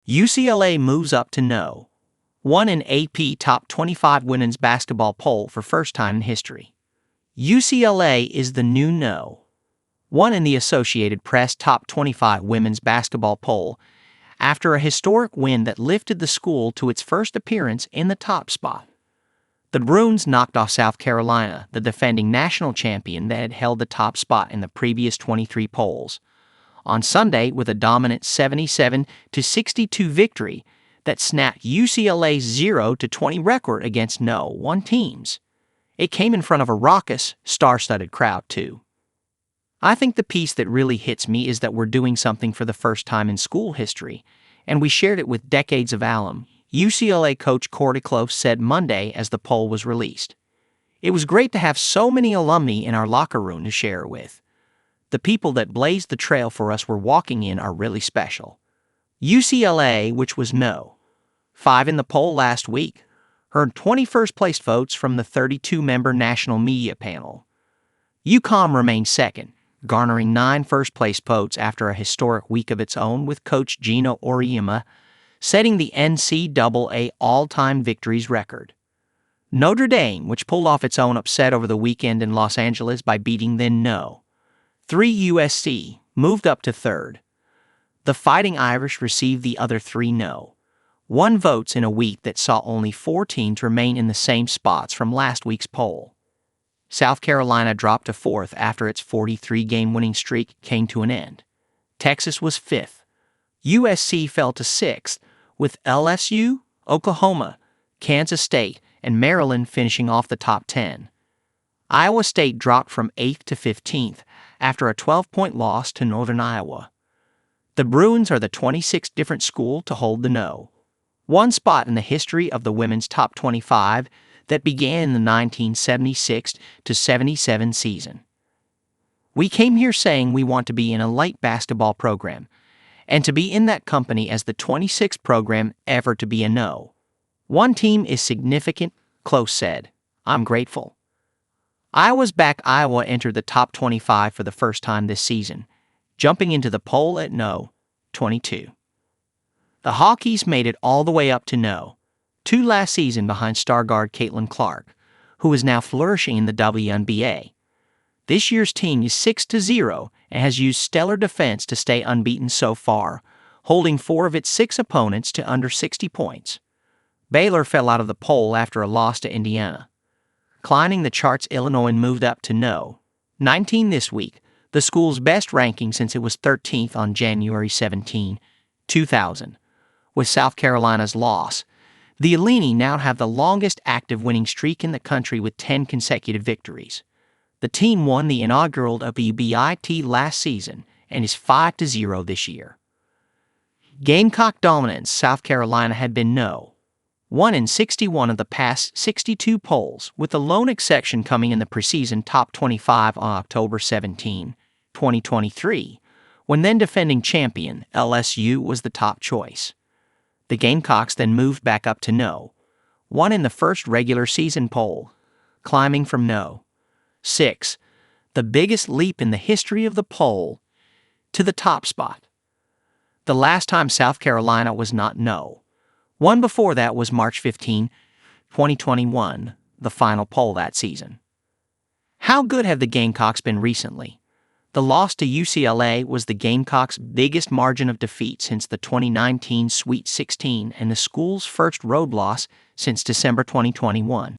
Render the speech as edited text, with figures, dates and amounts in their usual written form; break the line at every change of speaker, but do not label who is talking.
UCLA moves up to no. Won an AP Top 25 women's basketball poll for first time in history. UCLA is the new no. Won in the Associated Press Top 25 women's basketball poll after a historic win that lifted the school to its first appearance in the top spot. The Bruins knocked off South Carolina, the defending national champion that had held the top spot in the previous 23 polls, on Sunday with a dominant 77-62 victory that snapped UCLA's 0-20 record against no-1 teams. It came in front of a raucous, star-studded crowd, too. I think the piece that really hits me is that we're doing something for the first time in school history, and we shared it with decades of alum, UCLA coach Cordy Close said Monday as the poll was released. It was great to have so many alumni in our locker room to share it with. The people that blazed the trail for us were walking in are really special. UCLA, which was no. 5 in the poll last week, earned 21st place votes from the 32-member national media panel. UConn remained second, garnering 9 first-place votes after a historic week of its own with coach Gino Auriemma setting the NCAA all-time victories record. Notre Dame, which pulled off its own upset over the weekend in Los Angeles by beating then no. 3 USC, moved up to third. The Fighting Irish received the other 3 no-1 votes in a week that saw only 4 teams remain in the same spots from last week's poll. South Carolina dropped to 4th after its 43-game winning streak came to an end. Texas was 5th. USC fell to 6th, with LSU, Oklahoma, Kansas State, and Maryland finishing off the top 10. Iowa State dropped from 8th to 15th after a 12-point loss to Northern Iowa. The Bruins are the 26th different school to hold the no-1 spot in the history of the women's top 25 that began in the 1976-77 season. We came here saying we want to be in a light basketball program, and to be in that company as the 26th program ever to be a no-1 team is significant, Close said. I'm grateful. Iowa's back. Iowa entered the top 25 for the first time this season, jumping into the poll at no-22. The Hawkeys made it all the way up to no-2 last season behind star guard Caitlin Clark, who is now flourishing in the WNBA. This year's team is 6-0 and has used stellar defense to stay unbeaten so far, holding 4 of its 6 opponents to under 60 points. Baylor fell out of the poll after a loss to Indiana. Climbing the charts, Illinois moved up to no-19 this week, the school's best ranking since it was 13th on January 17, 2000. With South Carolina's loss, the Illini now have the longest active winning streak in the country with 10 consecutive victories. The team won the inaugural WBIT last season and is 5-0 this year. Gamecock dominance. South Carolina had been no-1 in 61 of the past 62 polls, with the lone exception coming in the preseason top 25 on October 17, 2023, when then defending champion LSU was the top choice. The Gamecocks then moved back up to no-1 in the first regular season poll, climbing from no-6, the biggest leap in the history of the poll, to the top spot. The last time South Carolina was not no-1 before that was March 15, 2021, the final poll that season. How good have the Gamecocks been recently? The loss to UCLA was the Gamecocks' biggest margin of defeat since the 2019 Sweet 16 and the school's first road loss since December 2021.